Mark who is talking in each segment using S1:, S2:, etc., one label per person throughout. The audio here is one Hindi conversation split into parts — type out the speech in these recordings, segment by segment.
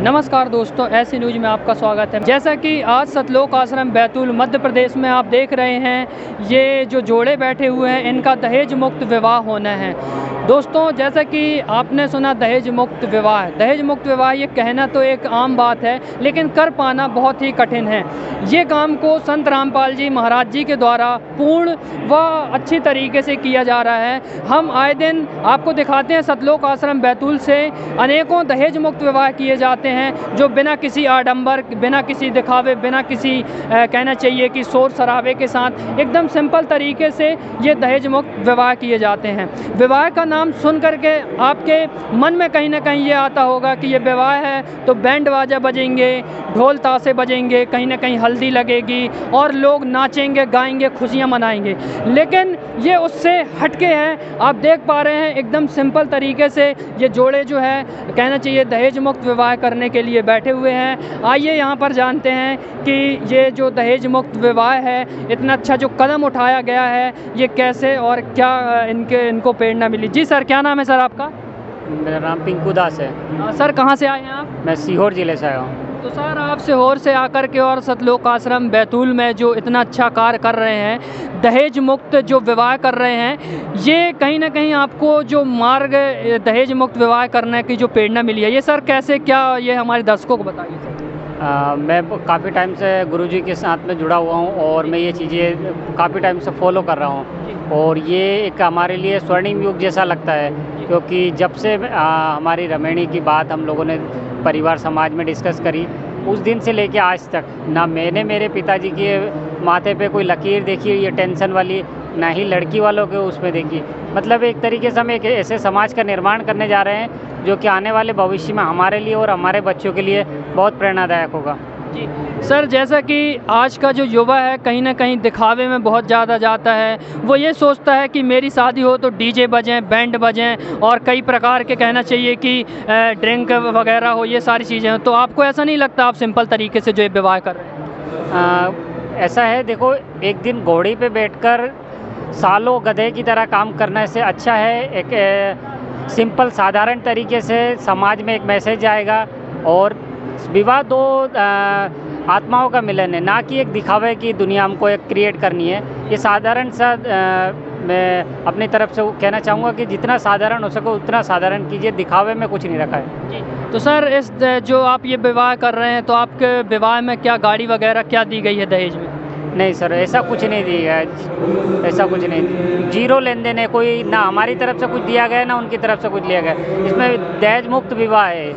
S1: नमस्कार दोस्तों, ऐसी न्यूज में आपका स्वागत है। जैसा कि आज सतलोक आश्रम बैतूल मध्य प्रदेश में आप देख रहे हैं, ये जो जोड़े बैठे हुए हैं इनका दहेज मुक्त विवाह होना है। दोस्तों, जैसा कि आपने सुना दहेज मुक्त विवाह ये कहना तो एक आम बात है, लेकिन कर पाना बहुत ही कठिन है। ये काम को संत रामपाल जी महाराज जी के द्वारा पूर्ण व अच्छी तरीके से किया जा रहा है। हम आए दिन आपको दिखाते हैं सतलोक आश्रम बैतूल से अनेकों दहेज मुक्त विवाह किए जाते हैं, जो बिना किसी आडंबर, बिना किसी दिखावे, बिना किसी कहना चाहिए कि शोर शराबे के साथ एकदम सिंपल तरीके से ये दहेज मुक्त विवाह किए जाते हैं। विवाह का नाम सुन करके आपके मन में कहीं ना कहीं ये आता होगा कि ये विवाह है तो बैंड बाजा बजेंगे, ढोल ताशे बजेंगे, कहीं ना कहीं हल्दी लगेगी और लोग नाचेंगे, गाएंगे, खुशियाँ मनाएंगे। लेकिन ये उससे हटके हैं। आप देख पा रहे हैं एकदम सिंपल तरीके से ये जोड़े जो है कहना चाहिए दहेज मुक्त विवाह करने के लिए बैठे हुए हैं। आइए यहाँ पर जानते हैं कि ये जो दहेज मुक्त विवाह है, इतना अच्छा जो कदम उठाया गया है, ये कैसे और क्या इनको प्रेरणा मिली। जी सर, क्या नाम है सर आपका?
S2: मेरा नाम पिंकू दास है।
S1: सर, कहाँ से आए हैं आप?
S2: मैं सीहोर ज़िले से आया हूँ।
S1: तो सर, आप सीहोर से आकर के और सतलोक आश्रम बैतूल में जो इतना अच्छा कार्य कर रहे हैं, दहेज मुक्त जो विवाह कर रहे हैं, ये कहीं ना कहीं आपको जो मार्ग दहेज मुक्त विवाह करने की जो प्रेरणा मिली है, ये सर कैसे, क्या ये हमारे दर्शकों को बताइए सर।
S2: मैं काफ़ी टाइम से गुरुजी के साथ में जुड़ा हुआ हूँ और मैं ये चीज़ें काफ़ी टाइम से फॉलो कर रहा हूँ और ये एक हमारे लिए स्वर्णिम युग जैसा लगता है, क्योंकि जब से हमारी रमेणी की बात हम लोगों ने परिवार समाज में डिस्कस करी, उस दिन से लेके आज तक ना मैंने मेरे पिताजी के माथे पे कोई लकीर देखी ये टेंशन वाली, ना ही लड़की वालों के उसमें देखी। मतलब एक तरीके से हम एक ऐसे समाज का निर्माण करने जा रहे हैं जो कि आने वाले भविष्य में हमारे लिए और हमारे बच्चों के लिए बहुत प्रेरणादायक होगा।
S1: जी सर, जैसा कि आज का जो युवा है कहीं ना कहीं दिखावे में बहुत ज़्यादा जाता है। वो ये सोचता है कि मेरी शादी हो तो डीजे बजें, बैंड बजें और कई प्रकार के कहना चाहिए कि ड्रिंक वगैरह हो, ये सारी चीज़ें हो। तो आपको ऐसा नहीं लगता आप सिंपल तरीके से जो ये विवाह कर रहे हैं?
S2: ऐसा है, देखो, एक दिन घोड़ी पे बैठकर सालों गधे की तरह काम करने से अच्छा है एक सिंपल साधारण तरीके से समाज में एक मैसेज जाएगा। और विवाह दो आत्माओं का मिलन है, ना कि एक दिखावे की दुनिया हमको एक क्रिएट करनी है। ये साधारण सा मैं अपनी तरफ से कहना चाहूँगा कि जितना साधारण हो सके उतना साधारण कीजिए, दिखावे में कुछ नहीं रखा है।
S1: जी, तो सर इस जो आप ये विवाह कर रहे हैं, तो आपके विवाह में क्या गाड़ी वगैरह क्या दी गई है दहेज में?
S2: नहीं सर, ऐसा कुछ नहीं दिया है, ऐसा कुछ नहीं, जीरो लेन देन है। कोई ना हमारी तरफ से कुछ दिया गया ना उनकी तरफ से कुछ लिया गया। इसमें दहेज मुक्त विवाह है,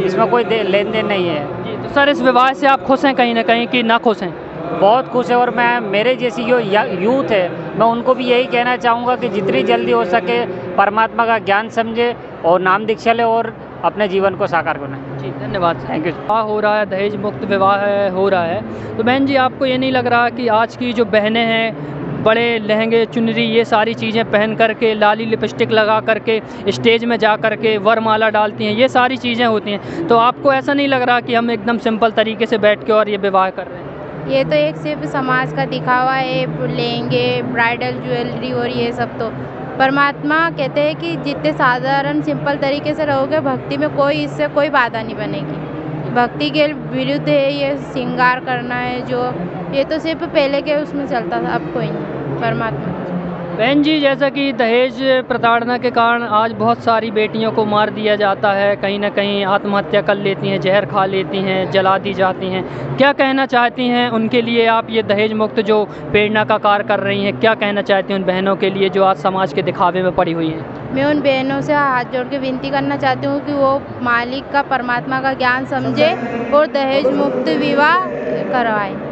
S2: इसमें कोई लेन देन नहीं है।
S1: जी, तो सर इस विवाह से आप खुश हैं कहीं ना कहीं कि ना खुश हैं?
S2: बहुत खुश है। और मैं मेरे जैसी जो यूथ है, मैं उनको भी यही कहना चाहूँगा कि जितनी जल्दी हो सके परमात्मा का ज्ञान समझे और नाम दीक्षा ले और अपने जीवन को साकार बनाए।
S1: जी, धन्यवाद।
S2: Thank you.
S1: विवाह हो रहा है, दहेज मुक्त विवाह हो रहा है, तो बहन जी आपको ये नहीं लग रहा कि आज की जो बहनें हैं बड़े लहंगे, चुनरी, ये सारी चीज़ें पहन करके, लाली लिपस्टिक लगा करके स्टेज में जा करके वरमाला डालती हैं, ये सारी चीज़ें होती हैं, तो आपको ऐसा नहीं लग रहा कि हम एकदम सिंपल तरीके से बैठ के और ये विवाह कर रहे हैं?
S3: ये तो एक सिर्फ समाज का दिखावा है, लहंगे, ब्राइडल ज्वेलरी और ये सब। तो परमात्मा कहते हैं कि जितने साधारण सिंपल तरीके से रहोगे, भक्ति में कोई इससे कोई बाधा नहीं बनेगी। भक्ति के विरुद्ध है ये श्रृंगार करना है, जो ये तो सिर्फ पहले के उसमें चलता था, अब कोई नहीं। परमात्मा
S1: बहन जी, जैसा कि दहेज प्रताड़ना के कारण आज बहुत सारी बेटियों को मार दिया जाता है, कहीं ना कहीं आत्महत्या कर लेती हैं, जहर खा लेती हैं, जला दी जाती हैं, क्या कहना चाहती हैं उनके लिए आप? ये दहेज मुक्त जो प्रेरणा का कार्य कर रही हैं, क्या कहना चाहती हैं उन बहनों के लिए जो आज समाज के दिखावे में पड़ी हुई हैं?
S3: मैं उन बहनों से हाथ जोड़ के विनती करना चाहती हूँ कि वो मालिक का, परमात्मा का ज्ञान समझे और दहेज मुक्त विवाह करवाएं।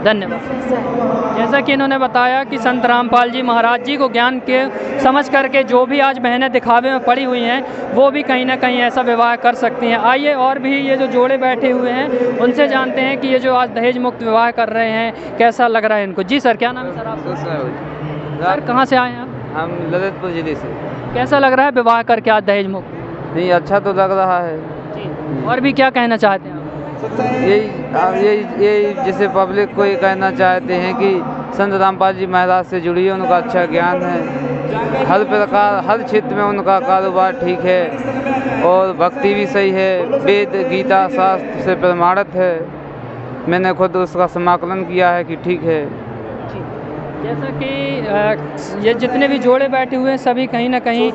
S1: धन्यवाद। जैसा कि इन्होंने बताया कि संत रामपाल जी महाराज जी को ज्ञान के समझ करके जो भी आज बहनें दिखावे में पड़ी हुई हैं, वो भी कहीं ना कहीं ऐसा विवाह कर सकती हैं। आइए और भी ये जो जोड़े बैठे हुए हैं उनसे जानते हैं कि ये जो आज दहेज मुक्त विवाह कर रहे हैं कैसा लग रहा है इनको। जी सर, क्या नाम है सर आपका? सर, कहाँ से आए हैं आप?
S4: हम ललितपुर जिले से।
S1: कैसा लग रहा है विवाह करके आज दहेज मुक्त?
S4: नहीं, अच्छा तो लग रहा है
S1: जी, और भी क्या कहना चाहते हैं आप?
S4: यही जैसे पब्लिक को ये कहना चाहते हैं कि संत रामपाल जी महाराज से जुड़िए, उनका अच्छा ज्ञान है, हर प्रकार हर क्षेत्र में उनका कारोबार ठीक है और भक्ति भी सही है, वेद गीता शास्त्र से प्रमाणित है। मैंने खुद उसका समाकलन किया है कि ठीक है।
S1: जैसा कि ये जितने भी जोड़े बैठे हुए हैं सभी कहीं ना कहीं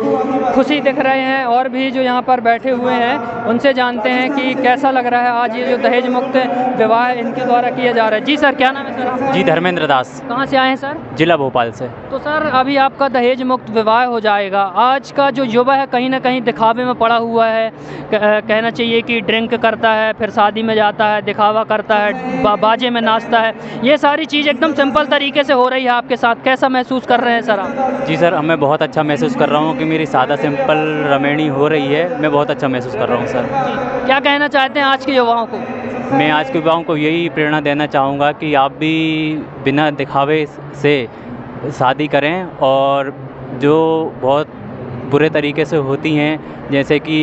S1: खुशी दिख रहे हैं, और भी जो यहाँ पर बैठे हुए हैं उनसे जानते हैं कि कैसा लग रहा है आज ये जो दहेज मुक्त विवाह इनके द्वारा किया जा रहा है। जी सर, क्या नाम है सर आपका?
S5: जी धर्मेंद्र दास,
S1: कहाँ से आए हैं सर?
S5: जिला भोपाल से।
S1: तो सर अभी आपका दहेज मुक्त विवाह हो जाएगा। आज का जो युवा है कहीं ना कहीं दिखावे में पड़ा हुआ है, कहना चाहिए कि ड्रिंक करता है, फिर शादी में जाता है, दिखावा करता है, बाजे में नाचता है। ये सारी चीज़ एकदम सिंपल तरीके से हो रही है आपके साथ, कैसा महसूस कर रहे हैं सर आप?
S5: जी सर, मैं बहुत अच्छा महसूस कर रहा हूँ कि मेरी सादा सिंपल रमेणी हो रही है। मैं बहुत अच्छा महसूस कर रहा हूँ सर।
S1: क्या कहना चाहते हैं आज के युवाओं को?
S5: मैं आज के युवाओं को यही प्रेरणा देना चाहूँगा कि आप भी बिना दिखावे से शादी करें, और जो बहुत बुरे तरीके से होती हैं, जैसे कि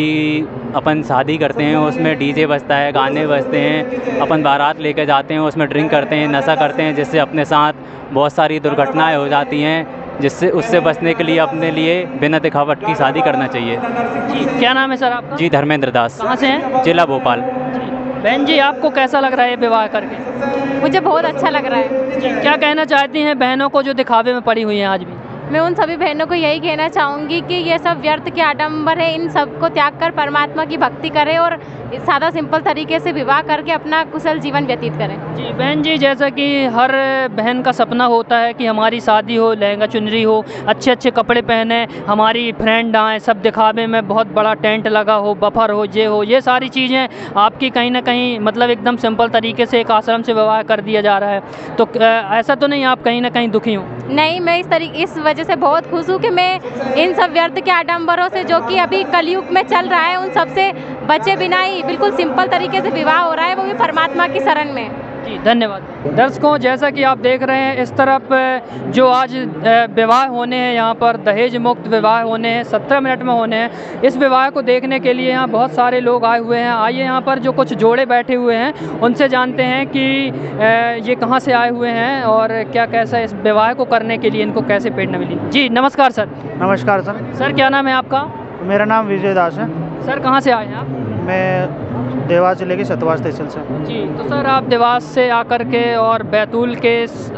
S5: अपन शादी करते हैं उसमें डीजे बजता है, गाने बजते हैं, अपन बारात लेकर जाते हैं उसमें ड्रिंक करते हैं, नशा करते हैं, जिससे अपने साथ बहुत सारी दुर्घटनाएं हो जाती हैं, जिससे उससे बचने के लिए अपने लिए बिना दिखावट की शादी करना चाहिए।
S1: जी, क्या नाम है सर आपका?
S5: जी धर्मेंद्र दास।
S1: कहाँ से हैं?
S5: जिला भोपाल।
S1: बहन जी, आपको कैसा लग रहा है विवाह करके?
S3: मुझे बहुत अच्छा लग रहा है।
S1: जी, क्या कहना चाहती हैं बहनों को जो दिखावे में पड़ी हुई हैं आज भी?
S3: मैं उन सभी बहनों को यही कहना चाहूँगी कि ये सब व्यर्थ के आडंबर है, इन सबको त्याग कर परमात्मा की भक्ति करें और सादा सिंपल तरीके से विवाह करके अपना कुशल जीवन व्यतीत करें।
S1: जी बहन जी, जैसा कि हर बहन का सपना होता है कि हमारी शादी हो, लहंगा चुनरी हो, अच्छे अच्छे कपड़े पहने, हमारी फ्रेंड आएँ, सब दिखावे में बहुत बड़ा टेंट लगा हो, बफर हो, ये सारी चीज़ें आपकी कहीं ना कहीं मतलब एकदम सिंपल तरीके से एक आश्रम से विवाह कर दिया जा रहा है। तो ऐसा तो नहीं आप कहीं ना कहीं दुखी हो?
S3: नहीं, मैं इस वजह से बहुत खुश हूँ कि मैं इन सब व्यर्थ के आडंबरों से जो कि अभी कलयुग में चल रहा है उन सब से बचे बिना ही बिल्कुल सिंपल तरीके से विवाह हो रहा है, वो भी परमात्मा की शरण में।
S1: जी धन्यवाद। दर्शकों, जैसा कि आप देख रहे हैं इस तरफ जो आज विवाह होने हैं, यहाँ पर दहेज मुक्त विवाह होने हैं, 17 मिनट में होने हैं। इस विवाह को देखने के लिए यहाँ बहुत सारे लोग आए हुए हैं। आइए यहाँ पर जो कुछ जोड़े बैठे हुए हैं उनसे जानते हैं कि ये कहाँ से आए हुए हैं और क्या कैसा इस विवाह को करने के लिए इनको कैसे प्रेरणा मिली। जी नमस्कार सर।
S6: नमस्कार सर।
S1: सर क्या नाम है आपका?
S6: मेरा नाम विजय दास है।
S1: सर कहाँ से आए हैं आप?
S6: मैं देवास जिले के सतवास तहसील से।
S1: जी, तो सर आप देवास से आकर के और बैतूल के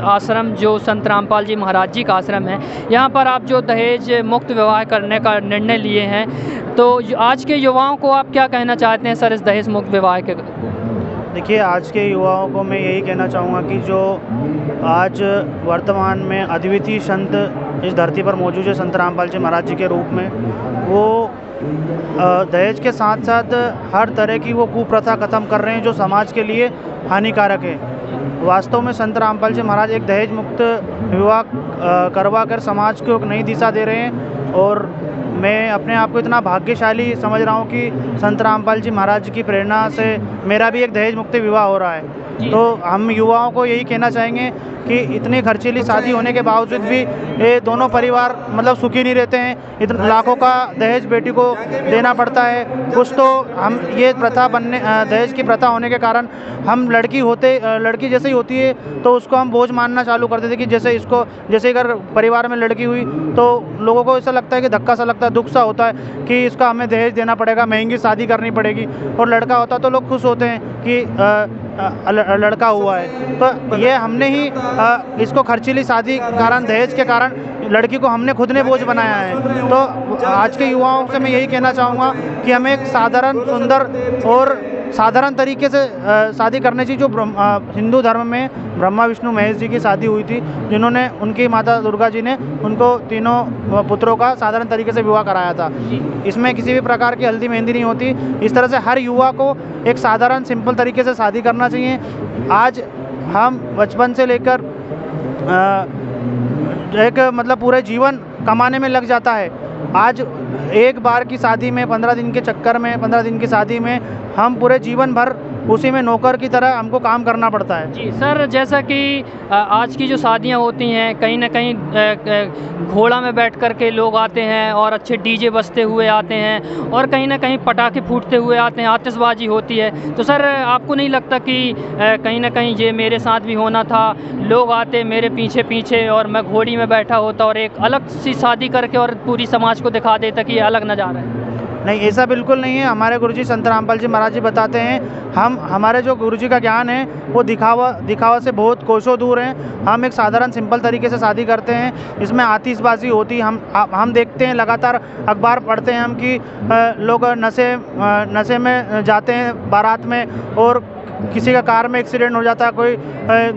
S1: आश्रम जो संत रामपाल जी महाराज जी का आश्रम है, यहाँ पर आप जो दहेज मुक्त विवाह करने का निर्णय लिए हैं, तो आज के युवाओं को आप क्या कहना चाहते हैं सर इस दहेज मुक्त विवाह के?
S6: देखिए, आज के युवाओं को मैं यही कहना चाहूँगा कि जो आज वर्तमान में अद्वितीय संत इस धरती पर मौजूद है, संत रामपाल जी महाराज जी के रूप में, वो दहेज के साथ साथ हर तरह की वो कुप्रथा ख़त्म कर रहे हैं जो समाज के लिए हानिकारक है। वास्तव में संत रामपाल जी महाराज एक दहेज मुक्त विवाह करवा कर समाज को एक नई दिशा दे रहे हैं, और मैं अपने आप को इतना भाग्यशाली समझ रहा हूँ कि संत रामपाल जी महाराज की प्रेरणा से मेरा भी एक दहेज मुक्त विवाह हो रहा है। तो हम युवाओं को यही कहना चाहेंगे कि इतनी खर्चीली शादी होने के बावजूद भी ये दोनों परिवार मतलब सुखी नहीं रहते हैं। इतने लाखों का दहेज बेटी को देना पड़ता है। कुछ तो हम ये प्रथा बनने दहेज की प्रथा होने के कारण हम लड़की जैसे ही होती है तो उसको हम बोझ मानना चालू कर देते कि जैसे अगर परिवार में लड़की हुई तो लोगों को ऐसा लगता है कि धक्का सा लगता है, दुख सा होता है कि इसका हमें दहेज देना पड़ेगा, महंगी शादी करनी पड़ेगी। और लड़का होता तो लोग खुश होते हैं कि लड़का हुआ है। तो ये हमने ही इसको खर्चीली शादी कारण, दहेज के कारण लड़की को हमने खुद ने बोझ बनाया है। तो आज के युवाओं से मैं यही कहना चाहूँगा कि हमें एक साधारण, सुंदर और साधारण तरीके से शादी करनी चाहिए। जो हिंदू धर्म में ब्रह्मा विष्णु महेश जी की शादी हुई थी, जिन्होंने उनकी माता दुर्गा जी ने उनको तीनों पुत्रों का साधारण तरीके से विवाह कराया था। इसमें किसी भी प्रकार की हल्दी मेहंदी नहीं होती। इस तरह से हर युवा को एक साधारण सिंपल तरीके से शादी करना चाहिए। आज हम बचपन से लेकर एक मतलब पूरे जीवन कमाने में लग जाता है। आज एक बार की शादी में 15 दिन के चक्कर में, 15 दिन की शादी में हम पूरे जीवन भर उसी में नौकर की तरह हमको काम करना पड़ता है।
S1: जी सर, जैसा कि आज की जो शादियां होती हैं कहीं ना कहीं घोड़ा में बैठ कर के लोग आते हैं और अच्छे डीजे बजते हुए आते हैं और कहीं ना कहीं पटाखे फूटते हुए आते हैं, आतिशबाजी होती है। तो सर आपको नहीं लगता कि कहीं ना कहीं ये मेरे साथ भी होना था, लोग आते मेरे पीछे पीछे और मैं घोड़ी में बैठा होता और एक अलग सी शादी करके और पूरी समाज को दिखा देता कि ये अलग नज़ारा है?
S6: नहीं, ऐसा बिल्कुल नहीं है। हमारे गुरुजी संत रामपाल जी महाराज जी बताते हैं, हमारे जो गुरुजी का ज्ञान है वो दिखावा से बहुत कोसों दूर है। हम एक साधारण सिंपल तरीके से शादी करते हैं, इसमें आतिशबाजी होती हम देखते हैं, लगातार अखबार पढ़ते हैं हम कि लोग नशे में जाते हैं बारात में और किसी का कार में एक्सीडेंट हो जाता है, कोई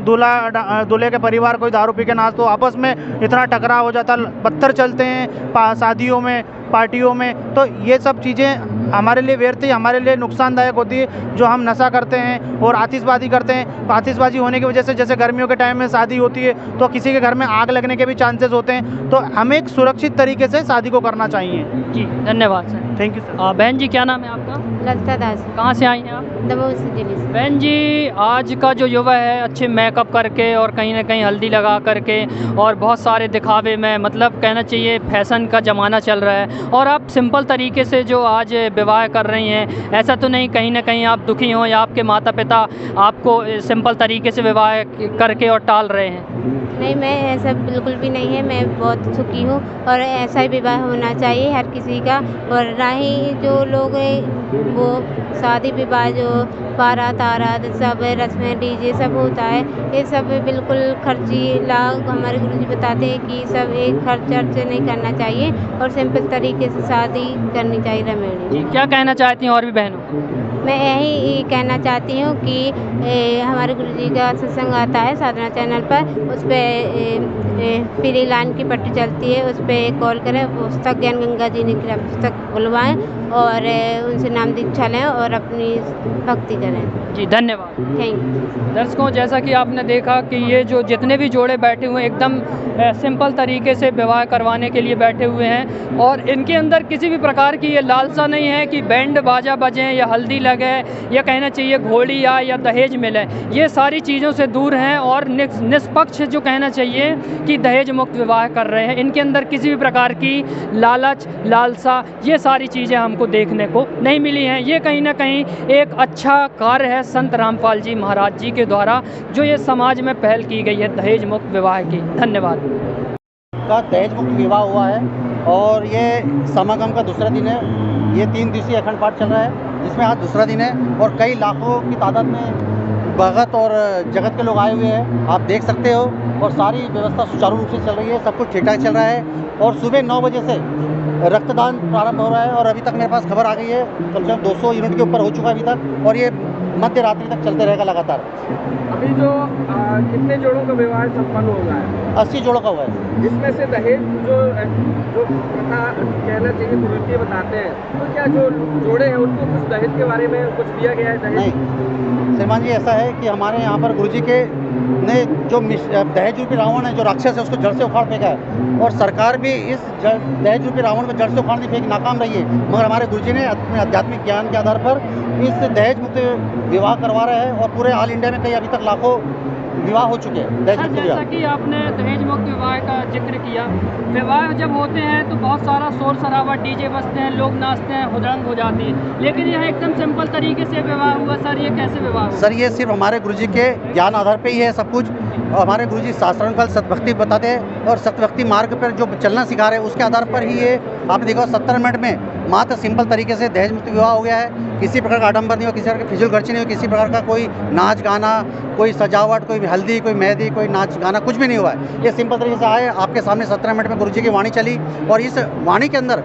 S6: दूल्हे के परिवार कोई दारू पी के नाच, तो आपस में इतना टकराव हो जाता है, पत्थर चलते हैं शादियों में, पार्टियों में। तो ये सब चीज़ें हमारे लिए व्यर्थ ही, हमारे लिए नुकसानदायक होती है। जो हम नशा करते हैं और आतिशबाजी करते हैं, आतिशबाजी होने की वजह से जैसे गर्मियों के टाइम में शादी होती है तो किसी के घर में आग लगने के भी चांसेस होते हैं। तो हमें एक सुरक्षित तरीके से शादी को करना चाहिए।
S1: जी धन्यवाद सर।
S6: Thank you sir.
S1: बहन जी क्या नाम है आपका?
S3: ललिता दास,
S1: कहाँ से आई हैं आप?
S3: दमोह से जिले से।
S1: बहन जी, आज का जो युवा है अच्छे मेकअप करके और कहीं ना कहीं हल्दी लगा करके और बहुत सारे दिखावे में, मतलब कहना चाहिए फैशन का ज़माना चल रहा है, और आप सिंपल तरीके से जो आज विवाह कर रही हैं, ऐसा तो नहीं कहीं ना कहीं आप दुखी हों या आपके माता पिता आपको सिंपल तरीके से विवाह करके और टाल रहे हैं?
S3: नहीं, मैं ऐसा बिल्कुल भी नहीं है, मैं बहुत सुखी हूँ और ऐसा ही विवाह होना चाहिए हर किसी का। और ना ही जो लोग वो शादी विवाह जो बारात आरात सब रस्में डीजे सब होता है, ये सब बिल्कुल खर्चीला। हमारे गुरुजी बताते हैं कि सब एक खर्च नहीं करना चाहिए और सिंपल तरीके से शादी करनी चाहिए रमेड़ी।
S1: क्या कहना चाहती हैं और भी बहनों?
S3: मैं यही कहना चाहती हूँ कि हमारे गुरुजी का सत्संग आता है साधना चैनल पर, उस पर पीली लाइन की पट्टी चलती है, उस पर कॉल करें, पुस्तक ज्ञान गंगा जी ने पुस्तक बुलवाएं और उनसे नाम दीक्षा लें और अपनी भक्ति करें।
S1: जी धन्यवाद।
S3: Thank you.
S1: दर्शकों, जैसा कि आपने देखा कि ये जो जितने भी जोड़े बैठे हुए हैं एकदम सिंपल तरीके से विवाह करवाने के लिए बैठे हुए हैं और इनके अंदर किसी भी प्रकार की ये लालसा नहीं है कि बैंड बाजा बजें या हल्दी लगे या कहना चाहिए घोड़ी आए या दहेज मिले। ये सारी चीज़ों से दूर हैं और निष्पक्ष जो कहना चाहिए कि दहेज मुक्त विवाह कर रहे हैं। इनके अंदर किसी भी प्रकार की लालच, लालसा, ये सारी चीज़ें हमको देखने को नहीं मिली हैं। ये कहीं ना कहीं एक अच्छा कार्य है संत रामपाल जी महाराज जी के द्वारा, जो ये समाज में पहल की गई है दहेज मुक्त विवाह की। धन्यवाद।
S7: का दहेज मुक्त विवाह हुआ है और ये समागम का दूसरा दिन है। ये 3 दिवसीय अखंड पाठ चल रहा है जिसमें आज दूसरा दिन है और कई लाखों की तादाद में भगत और जगत के लोग आए हुए हैं, आप देख सकते हो। और सारी व्यवस्था सुचारू रूप से चल रही है, सब कुछ ठीक ठाक चल रहा है। और सुबह 9 बजे से रक्तदान प्रारंभ हो रहा है और अभी तक मेरे पास खबर आ गई है कम से कम 200 यूनिट के ऊपर हो चुका है अभी तक, और ये मध्य रात्रि तक चलते रहेगा लगातार।
S8: अभी जो कितने जोड़ों का विवाह संपन्न हो रहा है?
S7: 80 जोड़ों का हुआ है।
S8: इसमें से दहेज जो प्रथा कहना चाहिए कुरीति बताते हैं, तो क्या जो जोड़े हैं उनको कुछ दहेज के बारे में कुछ दिया गया है? दहेज
S7: नहीं श्रीमान जी, ऐसा है कि हमारे यहाँ पर गुरुजी के ने जो दहेज रूपी रावण है, जो राक्षस है, उसको जड़ से उखाड़ फेंका है और सरकार भी इस दहेज रूपी रावण को जड़ से उखाड़ने फेंक नाकाम रही है। मगर हमारे गुरुजी ने अपने आध्यात्मिक ज्ञान के आधार पर इस दहेज मुक्त विवाह करवा रहे हैं और पूरे ऑल इंडिया में कई अभी तक लाखों विवाह हो चुके हैं दहेज मुक्त विवाह।
S1: जैसा कि आपने दहेज मुक्त विवाह का जिक्र किया, विवाह जब होते हैं तो बहुत सारा शोर शराबा, डीजे बजते हैं, लोग नाचते हैं, हुदंग हो जाती है, लेकिन यह एकदम सिंपल तरीके से विवाह हुआ। सर ये कैसे विवाह हुआ?
S7: सर ये सिर्फ हमारे गुरुजी के ज्ञान आधार पे ही है सब कुछ। और हमारे गुरुजी शास्त्रानुसार सतभक्ति बताते हैं और सतभक्ति मार्ग पर जो चलना सिखा रहे हैं उसके आधार पर ही ये आपने देखा 70 मिनट में मात्र सिंपल तरीके से दहेज मुक्त विवाह हो गया है। किसी प्रकार का आडंबर नहीं हो, किसी प्रकार की फिजूल खर्ची नहीं हो, किसी प्रकार का कोई नाच गाना, कोई सजावट, कोई हल्दी, कोई मेहंदी, कोई नाच गाना, कुछ भी नहीं हुआ है। ये सिंपल तरीके से आए, आपके सामने 17 मिनट में गुरुजी की वाणी चली और इस वाणी के अंदर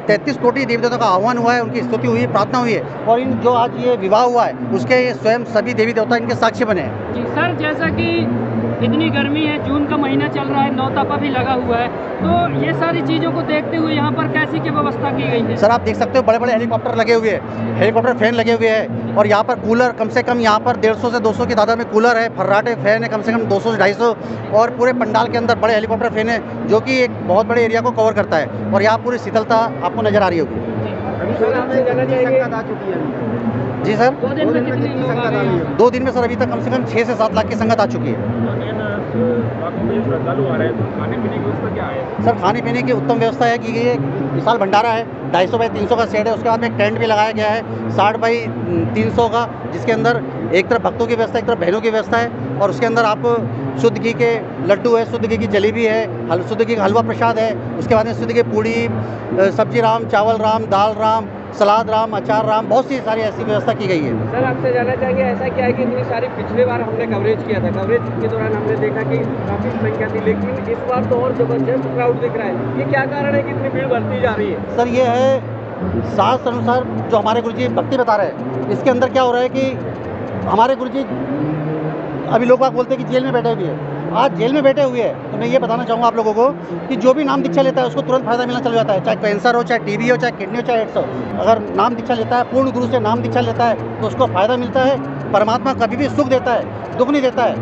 S7: 33 कोटि देवी देवताओं का आह्वान हुआ है, उनकी स्तुति हुई है, प्रार्थना हुई है और इन जो आज ये विवाह हुआ है उसके स्वयं सभी देवी देवता इनके साक्षी बने हैं।
S1: जी सर, जैसा कि इतनी गर्मी है, जून का महीना चल रहा है, नौतापा भी लगा हुआ है, तो ये सारी चीज़ों को देखते हुए यहाँ पर कैसी की व्यवस्था की गई है? सर
S7: आप देख सकते हो बड़े बड़े हेलीकॉप्टर लगे हुए हैं, हेलीकॉप्टर फैन लगे हुए हैं और यहाँ पर कूलर कम से कम यहाँ पर 150 से 200 की तादाद में कूलर है, फर्राटे फैन है कम से कम 200 से 250 और पूरे पंडाल के अंदर बड़े हेलीकॉप्टर फैन है जो कि एक बहुत बड़े एरिया को कवर करता है और यहाँ पूरी शीतलता आपको नज़र आ रही होगी।
S8: सर आपसे जानना चाहेंगे
S7: जी सर,
S1: 2 दिन में कितने लोग आ गए हैं?
S7: 2 दिन में सर अभी तक कम से कम 6 से 7 लाख की संगत आ चुकी है।
S8: श्रद्धालु आ रहे हैं तो खाने पीने की व्यवस्था क्या है?
S7: सर खाने पीने की उत्तम व्यवस्था है कि ये विशाल भंडारा है, 250 बाई 300 का सेट है, उसके बाद में एक टेंट भी लगाया गया है 60 बाई 300 का, जिसके अंदर एक तरफ भक्तों की व्यवस्था, एक तरफ बहनों की व्यवस्था है, और उसके अंदर आप शुद्ध घी के लड्डू है, शुद्ध घी की जलेबी है, शुद्ध घी का हलवा प्रसाद है, उसके बाद में शुद्ध घी पूड़ी, सब्जी राम, चावल राम, दाल राम, सलाद राम, अचार राम, बहुत सी सारी ऐसी व्यवस्था की गई है।
S8: सर आपसे जानना चाहेंगे ऐसा क्या है कि इतनी सारी पिछले बार हमने कवरेज किया था, कवरेज के दौरान हमने देखा कि काफ़ी संख्या थी, लेकिन इस बार तो और ज़बरदस्त क्राउड दिख रहा है, ये क्या कारण है कि इतनी भीड़ बढ़ती जा रही है?
S7: सर ये है शास्त्र अनुसार जो हमारे गुरुजी भक्ति बता रहे हैं, इसके अंदर क्या हो रहा है कि हमारे गुरुजी अभी लोग बाग बोलते हैं कि जेल में बैठे हुए हैं, आज जेल में बैठे हुए हैं, तो मैं ये बताना चाहूँगा आप लोगों को कि जो भी नाम दीक्षा लेता है उसको तुरंत फायदा मिलना चल जाता है, चाहे कैंसर हो, चाहे टीबी हो, चाहे किडनी हो, चाहे एड्स हो। अगर नाम दीक्षा लेता है, पूर्ण गुरु से नाम दीक्षा लेता है तो उसको फायदा मिलता है। परमात्मा कभी भी सुख देता है, दुख नहीं देता है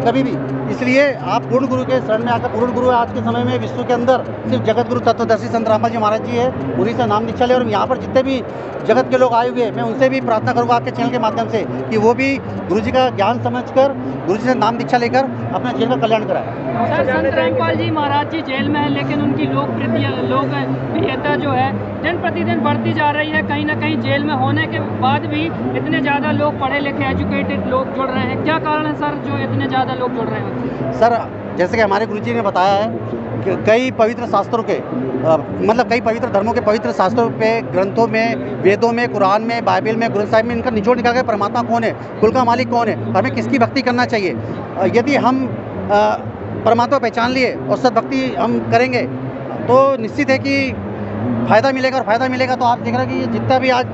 S7: कभी भी। इसलिए आप पूर्ण गुरु के शरण में आकर, पूर्ण गुरु आज के समय में विश्व के अंदर सिर्फ जगत गुरु तत्वदर्शी संत रामपाल जी महाराज जी है, उन्हीं से नाम दीक्षा ले। और यहाँ पर जितने भी जगत के लोग आए हुए हैं, मैं उनसे भी प्रार्थना करूँगा आपके चैनल के माध्यम से कि वो भी गुरु जी का ज्ञान समझकर गुरु जी से नाम दीक्षा लेकर अपने जीवन का कल्याण कराए।
S1: सर संत रामपाल जी महाराज जी जेल में है, लेकिन उनकी लोकप्रियता जो है दिन प्रतिदिन बढ़ती जा रही है। कहीं ना कहीं जेल में होने के बाद भी इतने ज़्यादा लोग पढ़े लिखे एजुकेटेड लोग जुड़ रहे हैं, क्या कारण है सर जो इतने ज़्यादा लोग जुड़ रहे हैं?
S7: सर जैसे कि हमारे गुरुजी ने बताया है कि कई पवित्र शास्त्रों के मतलब कई पवित्र धर्मों के पवित्र शास्त्रों पे, ग्रंथों में, वेदों में, कुरान में, बाइबल में, ग्रंथ साहिब में इनका निचोड़ निकाल के परमात्मा कौन है, कुल का मालिक कौन है, हमें किसकी भक्ति करना चाहिए। यदि हम परमात्मा पहचान लिए और सद्भक्ति हम करेंगे तो निश्चित है कि फ़ायदा मिलेगा। और फ़ायदा मिलेगा तो आप देख रहे हैं कि जितना भी आज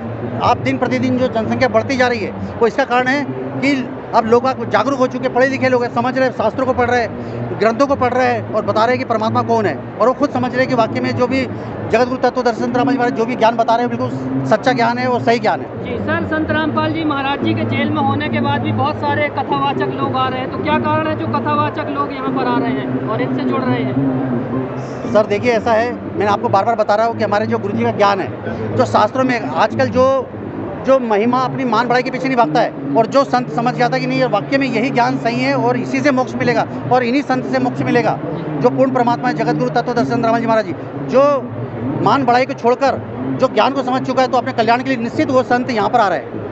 S7: आप दिन प्रतिदिन जो जनसंख्या बढ़ती जा रही है, वो इसका कारण है कि अब लोग जागरूक हो चुके, पढ़े लिखे लोग हैं, समझ रहे हैं, शास्त्रों को पढ़ रहे हैं, ग्रंथों को पढ़ रहे हैं और बता रहे हैं कि परमात्मा कौन है, और वो खुद समझ रहे हैं कि वाकई में जो भी जगत गुरु तत्वदर्शी संत रामपाल जी महाराज जो भी ज्ञान बता रहे हैं बिल्कुल सच्चा ज्ञान है, वो सही ज्ञान है।
S1: जी सर, संत रामपाल जी महाराज जी के जेल में होने के बाद भी बहुत सारे कथावाचक लोग आ रहे हैं, तो क्या कारण है जो कथावाचक लोग यहाँ पर आ रहे हैं और इनसे जुड़ रहे हैं?
S7: सर देखिए ऐसा है, मैंने आपको बार बार बता रहा हूँ कि हमारे जो गुरुजी का ज्ञान है, जो शास्त्रों में आजकल जो महिमा अपनी मान बढ़ाई के पीछे नहीं भागता है, और जो संत समझ जाता है कि नहीं ये वाक्य में यही ज्ञान सही है और इसी से मोक्ष मिलेगा और इन्हीं संत से मोक्ष मिलेगा, जो पूर्ण परमात्मा है, जगत गुरु तत्वदर्शी संत रामपाल जी महाराज जी, जो मान बढ़ाई को छोड़कर जो ज्ञान को समझ चुका है, तो अपने कल्याण के लिए निश्चित वो संत यहाँ पर आ रहे हैं।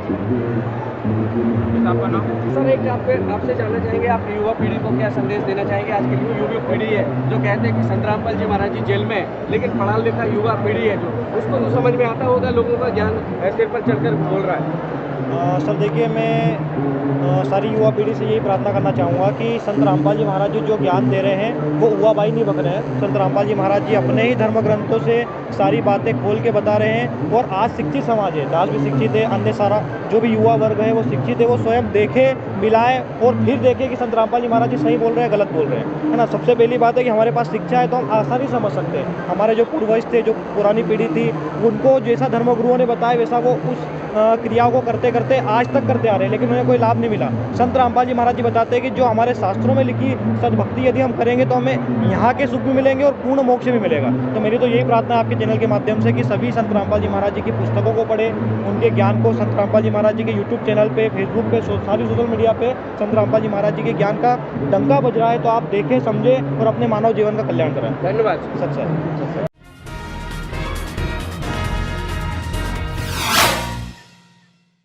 S8: सर एक आपसे जानना चाहेंगे, आप युवा पीढ़ी को क्या संदेश देना चाहेंगे? आज की युवा पीढ़ी है जो कहते हैं कि संत रामपाल जी महाराज जी जेल में, लेकिन पढ़ा लिखा युवा पीढ़ी है जो उसको तो समझ में आता होगा, लोगों का ज्ञान सिर पर चढ़कर बोल रहा है।
S6: सर देखिए, मैं सारी युवा पीढ़ी से यही प्रार्थना करना चाहूँगा कि संत रामपाल जी महाराज जी जो ज्ञान दे रहे हैं वो हुआ बाई नहीं बक रहे हैं। संत रामपाल जी महाराज जी अपने ही धर्म ग्रंथों से सारी बातें खोल के बता रहे हैं, और आज शिक्षित समाज है, दास भी शिक्षित है, अन्य सारा जो भी युवा वर्ग है वो शिक्षित है, वो स्वयं देखे, मिलाए और फिर देखे कि संत रामपाल जी महाराज जी सही बोल रहे हैं, गलत बोल रहे हैं, है ना। सबसे पहली बात है कि हमारे पास शिक्षा है तो हम आसानी समझ सकते हैं। हमारे जो पूर्वज थे, जो पुरानी पीढ़ी थी, उनको जैसा धर्मगुरुओं ने बताया वैसा वो उस क्रियाओं को करते करते आज तक करते आ रहे हैं, लेकिन उन्हें कोई लाभ नहीं मिला। संत रामपाल जी महाराज जी बताते हैं कि जो हमारे शास्त्रों में लिखी सद्भक्ति यदि हम करेंगे तो हमें यहाँ के सुख भी मिलेंगे और पूर्ण मोक्ष भी मिलेगा। तो मेरी तो यही प्रार्थना है आपके चैनल के माध्यम से कि सभी संत रामपाल जी महाराज जी की पुस्तकों को पढ़े, उनके ज्ञान को संत रामपाल जी महाराज जी के यूट्यूब चैनल पे, फेसबुक पे, सारी सोशल मीडिया पे संत रामपाल जी महाराज जी के ज्ञान का डंका बज रहा है, तो आप देखें, समझें और अपने मानव जीवन का कल्याण कराएं।
S8: धन्यवाद।
S6: सच्चा।